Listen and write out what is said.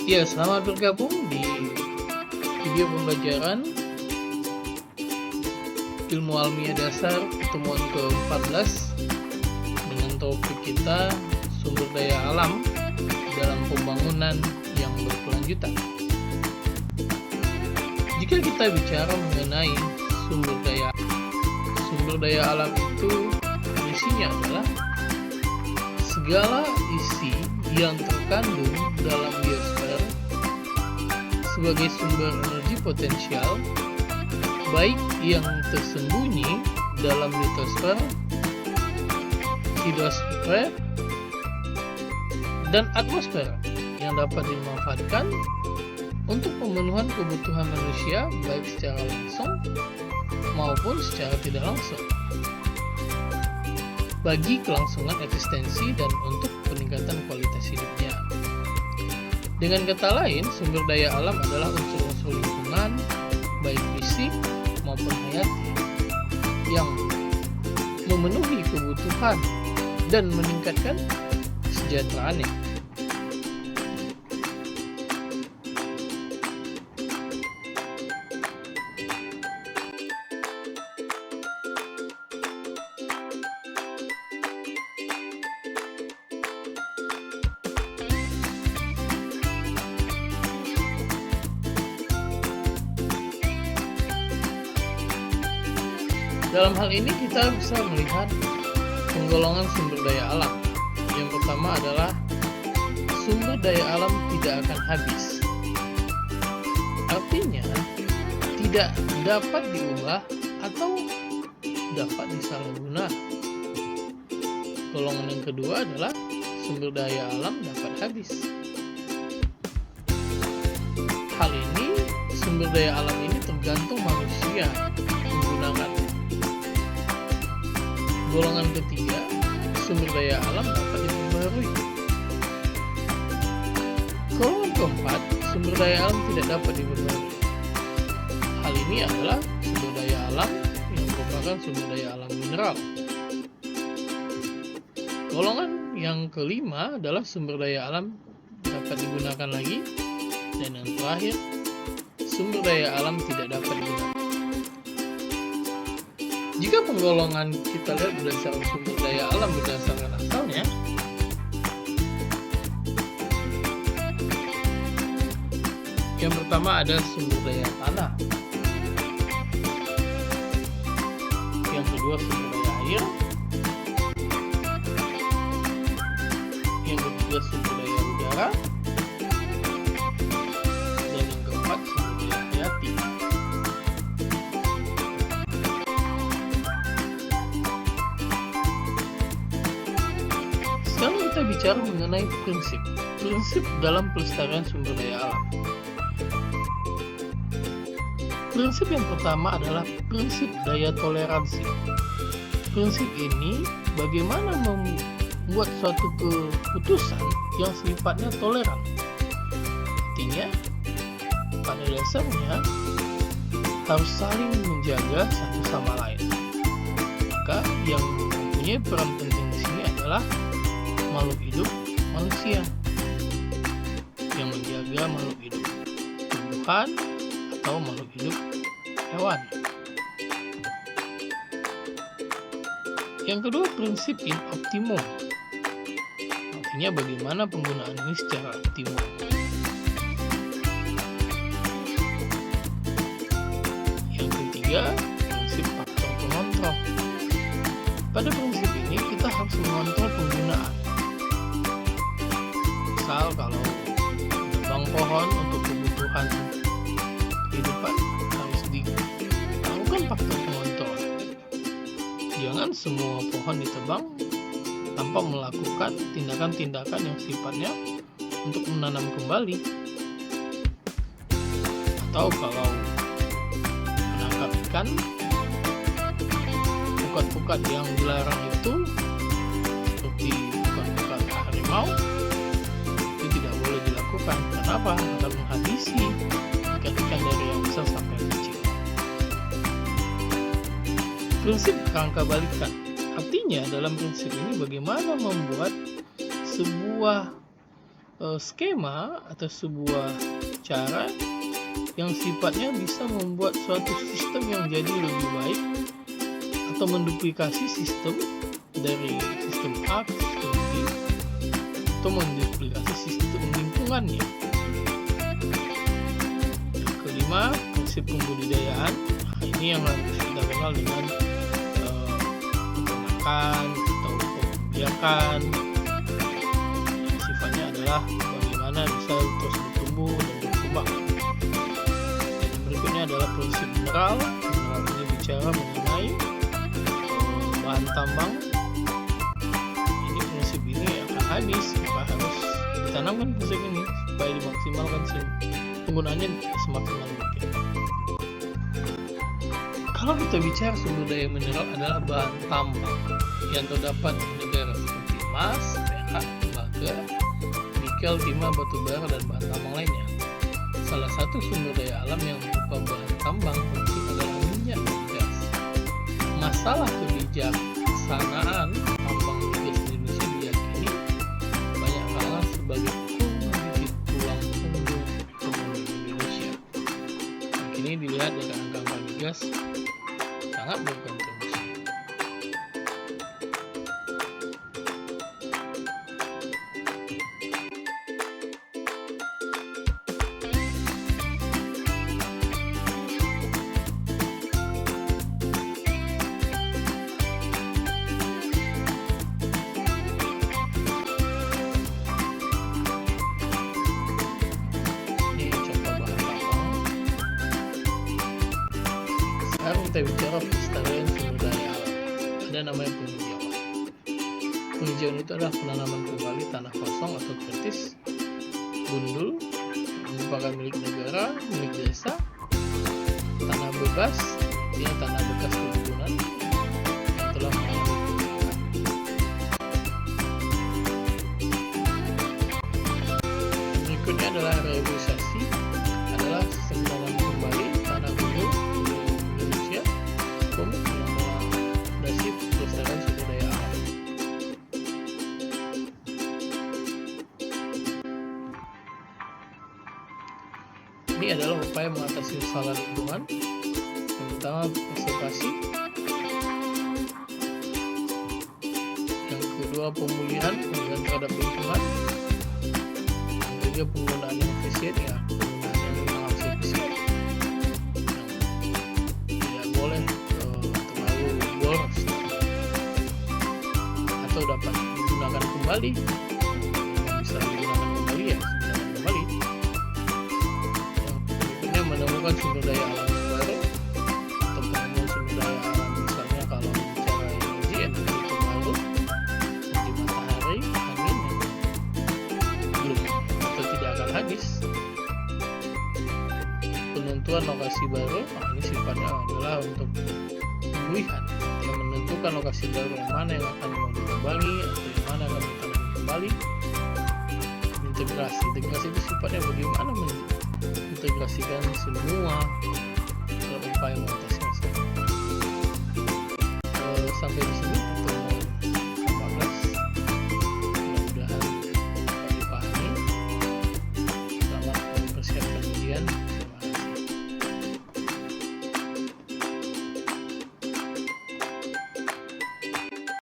Ya, selamat bergabung di video pembelajaran Ilmu Alamiah Dasar pertemuan ke-14 dengan topik kita sumber daya alam dalam pembangunan yang berkelanjutan. Jika kita bicara mengenai sumber daya alam itu isinya adalah segala isi yang terkandung dalam biosfer sebagai sumber energi potensial, baik yang tersembunyi dalam litosfer, hidrosfer, dan atmosfer yang dapat dimanfaatkan untuk pemenuhan kebutuhan manusia baik secara langsung maupun secara tidak langsung, bagi kelangsungan eksistensi dan untuk peningkatan kualitas hidupnya. Dengan kata lain, sumber daya alam adalah unsur-unsur lingkungan, baik fisik maupun hayati, yang memenuhi kebutuhan dan meningkatkan kesejahteraannya. Dalam hal ini kita bisa melihat penggolongan sumber daya alam. Yang pertama adalah sumber daya alam tidak akan habis. Artinya tidak dapat diubah atau dapat disalahguna. Golongan yang kedua adalah sumber daya alam dapat habis. Hal ini, sumber daya alam ini tergantung manusia menggunakannya. Golongan ketiga, sumber daya alam dapat diperbarui. Golongan keempat, sumber daya alam tidak dapat diperbarui. Hal ini adalah sumber daya alam yang merupakan sumber daya alam mineral. Golongan yang kelima adalah sumber daya alam dapat digunakan lagi. Dan yang terakhir, sumber daya alam tidak dapat digunakan. Jika penggolongan kita lihat berdasarkan sumber daya alam berdasarkan asalnya, yang pertama ada sumber daya tanah, yang kedua sumber daya air, yang ketiga sumber daya udara, dan yang keempat sumber daya hayati. Sekarang kita bicara mengenai prinsip dalam pelestarian sumber daya alam. Prinsip yang pertama adalah prinsip daya toleransi. Prinsip ini bagaimana membuat suatu keputusan yang sifatnya toleran. Artinya, pada dasarnya harus saling menjaga satu sama lain. Maka yang mempunyai peran penting di sini adalah makhluk hidup manusia yang menjaga makhluk hidup tumbuhan atau makhluk hidup hewan. Yang kedua, prinsip in optimum. Artinya bagaimana penggunaan ini secara optimum. Yang ketiga, prinsip faktor pengontrol. Pada prinsip ini kita harus mengontrol penggunaan. Misal kalau menebang pohon untuk kebutuhan kehidupan harus dilakukan faktor pengontrol. Jangan semua pohon ditebang tanpa melakukan tindakan-tindakan yang sifatnya untuk menanam kembali. Atau kalau menangkap ikan, pukat-pukat yang dilarang itu seperti pukat-pukat harimau itu tidak boleh dilakukan. Kenapa? Akan menghabisi ikan-ikan dari yang besar sampai yang kecil. Prinsip kerangka balikan. Artinya dalam prinsip ini bagaimana membuat sebuah skema atau sebuah cara yang sifatnya bisa membuat suatu sistem yang jadi lebih baik atau menduplikasi sistem dari sistem A ke sistem B atau menduplikasi sistem lingkungannya. Yang kelima, prinsip pembudidayaan. Nah, ini yang harus kita kenal dengan peternakan atau pembiakan. Sifatnya adalah bagaimana bisa terus bertumbuh dan berkembang. Dan yang berikutnya adalah prinsip mineral. Mineral ini bicara mengenai bahan tambang. Ini prinsip ini akan habis, maka harus ditanamkan prinsip ini supaya dimaksimalkan penggunaannya semaksimal mungkin. Kalau kita bicara sumber daya mineral adalah bahan tambang yang terdapat di negara seperti emas, perak, tembaga, nikel, timah, batu bara, dan bahan tambang lainnya. Salah satu sumber daya alam yang berupa bahan tambang penting adalah minyak dan gas. Masalah kebijaksanaan tambang migas di Indonesia diyakini banyak kalangan sebagai komoditi tulang punggung ekonomi Indonesia. Ini dilihat dari angka migas sangat berkontribusi. Sekarang kita bicara pelestarian sumber daya alam. Ada namanya penghijauan. Penghijauan itu adalah penanaman kembali tanah kosong atau kritis, gundul, merupakan milik negara, milik desa, tanah bebas, tanah bekas perkebunan yang telah mengalami kerusakan. Berikutnya adalah rehabilitasi, adalah sistem menanam kembali tanah gundul Indonesia yang melandasi pelestarian sumber daya alam. Ini adalah upaya mengatasi masalah lingkungan. Yang pertama, konservasi. Yang kedua, pemulihan terhadap lingkungan. Yang ketiga, penggunaan yang efisien, penggunaan yang memang harus efisien. Tidak boleh terlalu boros atau dapat digunakan kembali. Bisa digunakan kembali, digunakan kembali. Menemukan sumber daya alam yang baru atau penemuan sumber daya alam, misalnya kalau bicara energi terbaru, energi matahari, angin yang belum atau tidak akan habis. Penentuan lokasi baru, ini sifatnya adalah untuk pemulihan, yang menentukan lokasi baru yang mana yang akan mau kembali atau yang mana akan ditanam kembali. Integrasi itu sifatnya bagaimana integrasikan semua dalam upaya mengatasi masalah. Sampai di sini